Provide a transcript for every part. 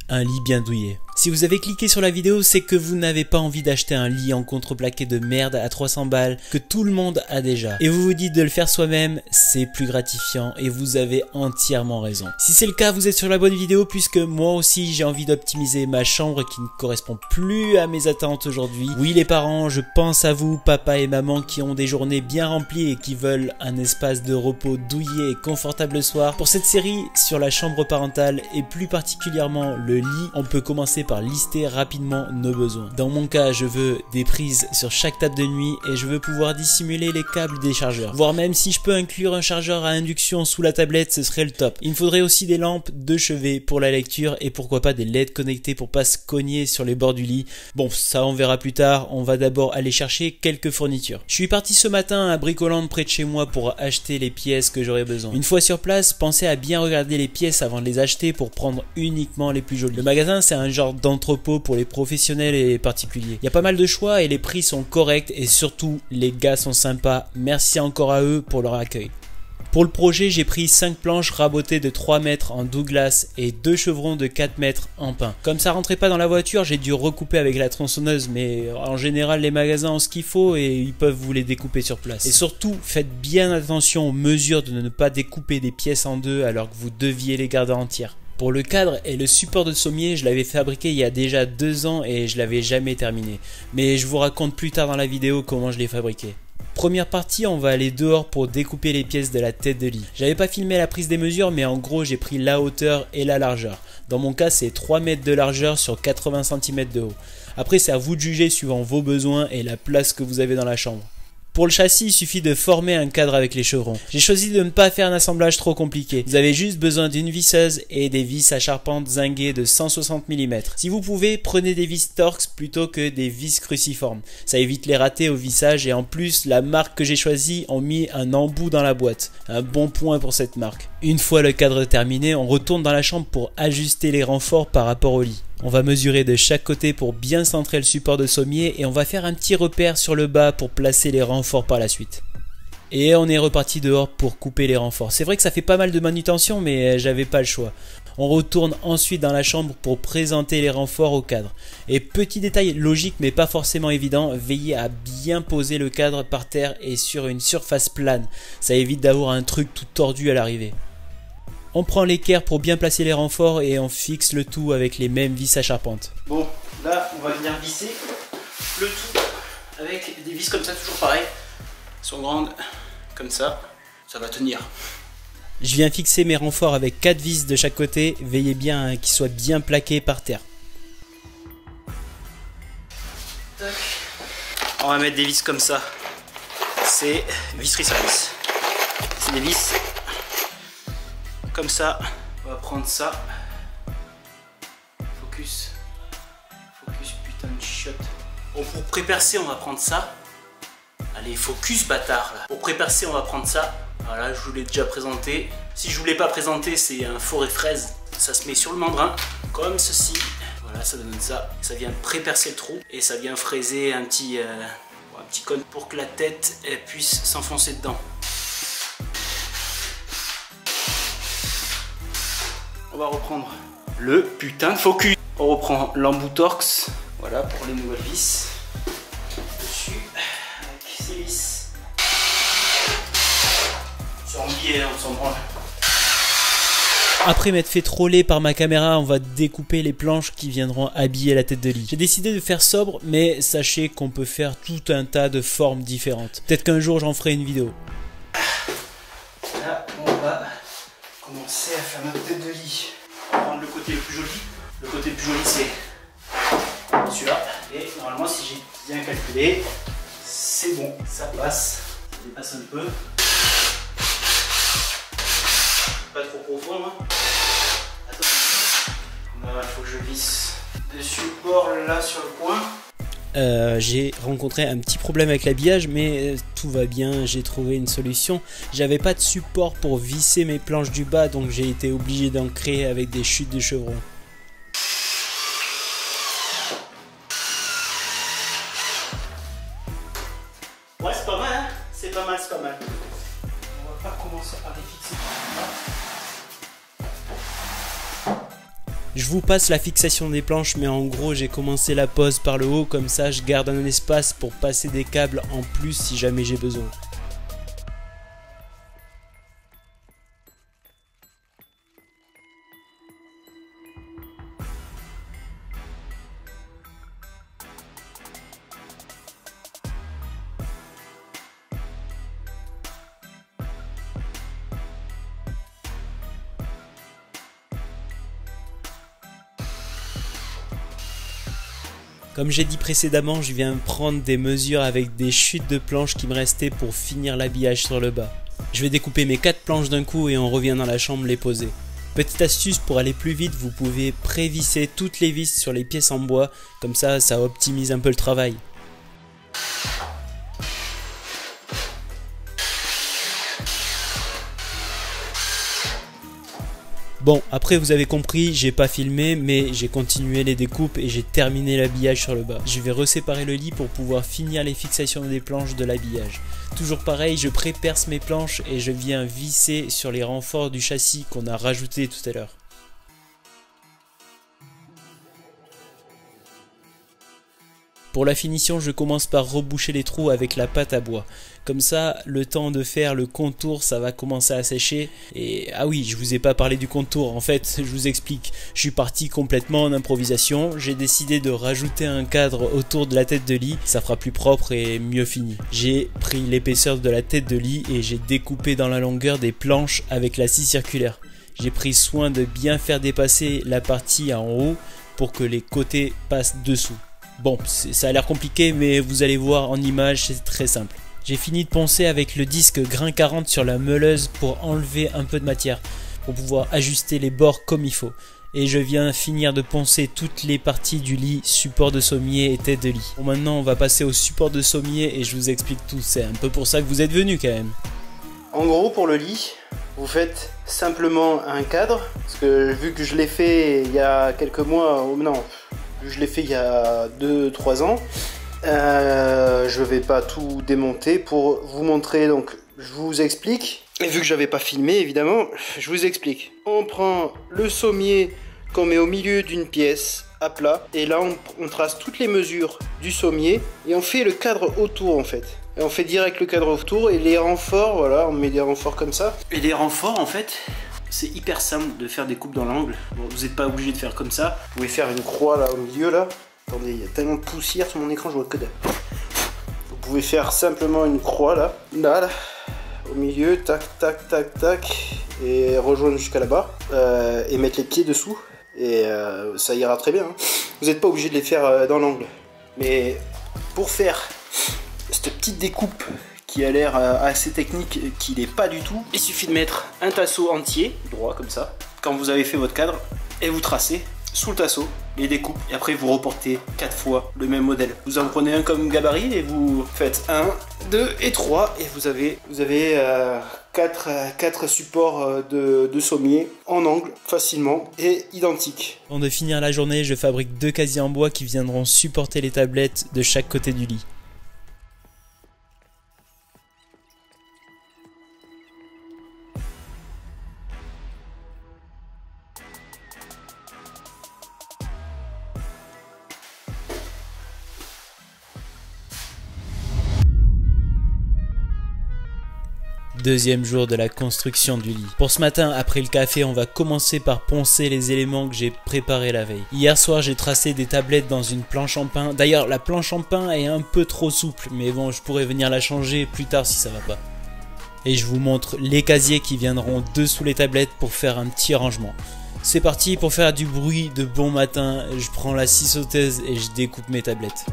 un lit bien douillet. Si vous avez cliqué sur la vidéo, c'est que vous n'avez pas envie d'acheter un lit en contreplaqué de merde à 300 balles que tout le monde a déjà. Et vous vous dites de le faire soi-même, c'est plus gratifiant et vous avez entièrement raison. Si c'est le cas, vous êtes sur la bonne vidéo puisque moi aussi j'ai envie d'optimiser ma chambre qui ne correspond plus à mes attentes aujourd'hui. Oui les parents, je pense à vous, papa et maman qui ont des journées bien remplies et qui veulent un espace de repos douillet et confortable le soir. Pour cette série sur la chambre parentale et plus particulièrement le lit, on peut commencer par lister rapidement nos besoins. Dans mon cas, je veux des prises sur chaque table de nuit et je veux pouvoir dissimuler les câbles des chargeurs. Voire même si je peux inclure un chargeur à induction sous la tablette, ce serait le top. Il me faudrait aussi des lampes de chevet pour la lecture et pourquoi pas des LED connectés pour pas se cogner sur les bords du lit. Bon, ça on verra plus tard, on va d'abord aller chercher quelques fournitures. Je suis parti ce matin à Bricoland près de chez moi pour acheter les pièces que j'aurais besoin. Une fois sur place, pensez à bien regarder les pièces avant de les acheter pour prendre uniquement les plus jolies. Le magasin c'est un genre d'entrepôt pour les professionnels et les particuliers. Il y a pas mal de choix et les prix sont corrects et surtout les gars sont sympas. Merci encore à eux pour leur accueil. Pour le projet, j'ai pris 5 planches rabotées de 3 mètres en Douglas et 2 chevrons de 4 mètres en pin. Comme ça rentrait pas dans la voiture, j'ai dû recouper avec la tronçonneuse, mais en général les magasins ont ce qu'il faut et ils peuvent vous les découper sur place. Et surtout, faites bien attention aux mesures de ne pas découper des pièces en deux alors que vous deviez les garder entières. Pour le cadre et le support de sommier, je l'avais fabriqué il y a déjà 2 ans et je l'avais jamais terminé. Mais je vous raconte plus tard dans la vidéo comment je l'ai fabriqué. Première partie, on va aller dehors pour découper les pièces de la tête de lit. J'avais pas filmé la prise des mesures, mais en gros j'ai pris la hauteur et la largeur. Dans mon cas, c'est 3 mètres de largeur sur 80 cm de haut. Après, c'est à vous de juger suivant vos besoins et la place que vous avez dans la chambre. Pour le châssis, il suffit de former un cadre avec les chevrons. J'ai choisi de ne pas faire un assemblage trop compliqué. Vous avez juste besoin d'une visseuse et des vis à charpente zinguées de 160 mm. Si vous pouvez, prenez des vis Torx plutôt que des vis cruciformes. Ça évite les ratés au vissage et en plus, la marque que j'ai choisie ont mis un embout dans la boîte. Un bon point pour cette marque. Une fois le cadre terminé, on retourne dans la chambre pour ajuster les renforts par rapport au lit. On va mesurer de chaque côté pour bien centrer le support de sommier et on va faire un petit repère sur le bas pour placer les renforts par la suite. Et on est reparti dehors pour couper les renforts. C'est vrai que ça fait pas mal de manutention mais j'avais pas le choix. On retourne ensuite dans la chambre pour présenter les renforts au cadre. Et petit détail logique mais pas forcément évident, veillez à bien poser le cadre par terre et sur une surface plane. Ça évite d'avoir un truc tout tordu à l'arrivée. On prend l'équerre pour bien placer les renforts et on fixe le tout avec les mêmes vis à charpente. Bon, là on va venir visser le tout avec des vis comme ça, toujours pareil. Elles sont grandes, comme ça va tenir. Je viens fixer mes renforts avec 4 vis de chaque côté, veillez bien qu'ils soient bien plaqués par terre. On va mettre des vis comme ça, c'est visserie service. C'est des vis comme ça, on va prendre ça. Focus, putain de chiotte. Bon, pour pré-percer, on va prendre ça. Allez, focus, bâtard là. Pour pré-percer, on va prendre ça. Voilà, je vous l'ai déjà présenté. Si je vous l'ai pas présenté, c'est un forêt de fraises. Ça se met sur le membrane, comme ceci. Voilà, ça donne ça. Ça vient pré-percer le trou et ça vient fraiser un petit cône pour que la tête elle puisse s'enfoncer dedans. On va reprendre le putain de focus. On reprend l'embout Torx, voilà pour les nouvelles vis. Dessus, avec ces vis. Sur un billet, on s'en branle. Après m'être fait troller par ma caméra, on va découper les planches qui viendront habiller la tête de lit. J'ai décidé de faire sobre, mais sachez qu'on peut faire tout un tas de formes différentes. Peut-être qu'un jour j'en ferai une vidéo. Là, on va commencer à faire notre tête de lit. On va prendre le côté le plus joli. Le côté le plus joli c'est celui-là. Et normalement si j'ai bien calculé, c'est bon, ça passe. Ça dépasse un peu. Pas trop profond hein. Attends. Il faut que je visse dessus le bord là sur le coin. J'ai rencontré un petit problème avec l'habillage mais tout va bien, j'ai trouvé une solution. J'avais pas de support pour visser mes planches du bas donc j'ai été obligé d'en créer avec des chutes de chevrons. Ouais c'est pas mal hein, c'est pas mal, c'est pas mal. On va pas commencer par les fixer par là. Je vous passe la fixation des planches, mais en gros j'ai commencé la pose par le haut, comme ça je garde un espace pour passer des câbles en plus si jamais j'ai besoin. Comme j'ai dit précédemment, je viens prendre des mesures avec des chutes de planches qui me restaient pour finir l'habillage sur le bas. Je vais découper mes 4 planches d'un coup et on revient dans la chambre les poser. Petite astuce pour aller plus vite, vous pouvez prévisser toutes les vis sur les pièces en bois, comme ça optimise un peu le travail. Bon, après vous avez compris, j'ai pas filmé, mais j'ai continué les découpes et j'ai terminé l'habillage sur le bas. Je vais reséparer le lit pour pouvoir finir les fixations des planches de l'habillage. Toujours pareil, je pré-perce mes planches et je viens visser sur les renforts du châssis qu'on a rajouté tout à l'heure. Pour la finition, je commence par reboucher les trous avec la pâte à bois. Comme ça, le temps de faire le contour, ça va commencer à sécher. Et ah oui, je vous ai pas parlé du contour. En fait, je vous explique. Je suis parti complètement en improvisation. J'ai décidé de rajouter un cadre autour de la tête de lit. Ça fera plus propre et mieux fini. J'ai pris l'épaisseur de la tête de lit et j'ai découpé dans la longueur des planches avec la scie circulaire. J'ai pris soin de bien faire dépasser la partie en haut pour que les côtés passent dessous. Bon, ça a l'air compliqué, mais vous allez voir en image, c'est très simple. J'ai fini de poncer avec le disque grain 40 sur la meuleuse pour enlever un peu de matière, pour pouvoir ajuster les bords comme il faut. Et je viens finir de poncer toutes les parties du lit, support de sommier et tête de lit. Bon, maintenant on va passer au support de sommier et je vous explique tout, c'est un peu pour ça que vous êtes venus quand même. En gros, pour le lit, vous faites simplement un cadre, parce que vu que je l'ai fait il y a quelques mois, non, je l'ai fait il y a 2-3 ans, je vais pas tout démonter pour vous montrer, donc je vous explique, et vu que j'avais pas filmé évidemment, je vous explique. On prend le sommier qu'on met au milieu d'une pièce à plat, et là on trace toutes les mesures du sommier, et on fait le cadre autour en fait. Et on fait direct le cadre autour, et les renforts, voilà, on met des renforts comme ça. Et les renforts en fait, c'est hyper simple de faire des coupes dans l'angle. Bon, vous n'êtes pas obligé de faire comme ça. Vous pouvez faire une croix là au milieu là. Attendez, il y a tellement de poussière sur mon écran, je vois que dalle. Vous pouvez faire simplement une croix là, là, au milieu, tac, tac, tac, tac, et rejoindre jusqu'à là-bas, et mettre les pieds dessous, et ça ira très bien. Hein. Vous n'êtes pas obligé de les faire dans l'angle. Mais pour faire cette petite découpe qui a l'air assez technique, qui n'est pas du tout, il suffit de mettre un tasseau entier, droit comme ça, quand vous avez fait votre cadre, et vous tracez sous le tasseau les découpes, et après vous reportez 4 fois le même modèle. Vous en prenez un comme gabarit et vous faites 1, 2 et 3, et vous avez 4 supports de sommier en angle, facilement et identiques. Avant de finir la journée, je fabrique 2 casiers en bois qui viendront supporter les tablettes de chaque côté du lit. Deuxième jour de la construction du lit. Pour ce matin, après le café, on va commencer par poncer les éléments que j'ai préparés la veille. Hier soir, j'ai tracé des tablettes dans une planche en pin. D'ailleurs, la planche en pin est un peu trop souple, mais bon, je pourrais venir la changer plus tard si ça va pas. Et je vous montre les casiers qui viendront dessous les tablettes pour faire un petit rangement. C'est parti, pour faire du bruit de bon matin, je prends la scie sauteuse et je découpe mes tablettes.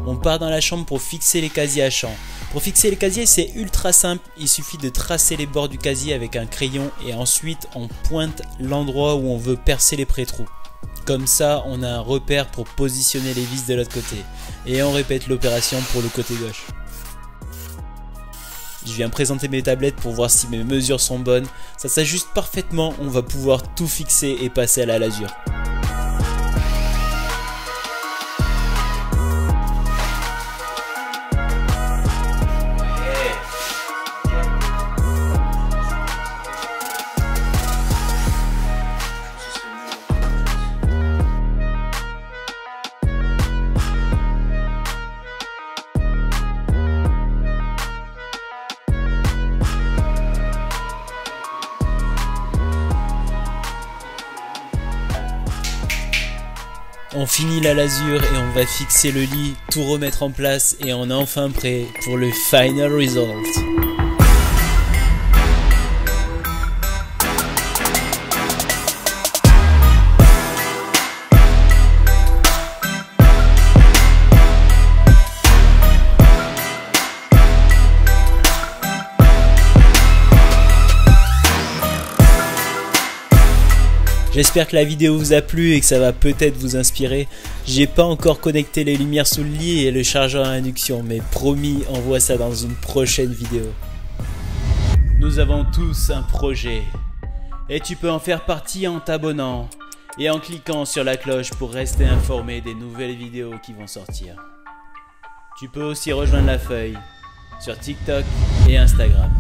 On part dans la chambre pour fixer les casiers à champ. Pour fixer les casiers, c'est ultra simple, il suffit de tracer les bords du casier avec un crayon et ensuite on pointe l'endroit où on veut percer les pré-trous. Comme ça, on a un repère pour positionner les vis de l'autre côté. Et on répète l'opération pour le côté gauche. Je viens présenter mes tablettes pour voir si mes mesures sont bonnes. Ça s'ajuste parfaitement, on va pouvoir tout fixer et passer à la lasure. On finit la lasure et on va fixer le lit, tout remettre en place et on est enfin prêt pour le final result. J'espère que la vidéo vous a plu et que ça va peut-être vous inspirer. J'ai pas encore connecté les lumières sous le lit et le chargeur à induction, mais promis, on voit ça dans une prochaine vidéo. Nous avons tous un projet et tu peux en faire partie en t'abonnant et en cliquant sur la cloche pour rester informé des nouvelles vidéos qui vont sortir. Tu peux aussi rejoindre la feuille sur TikTok et Instagram.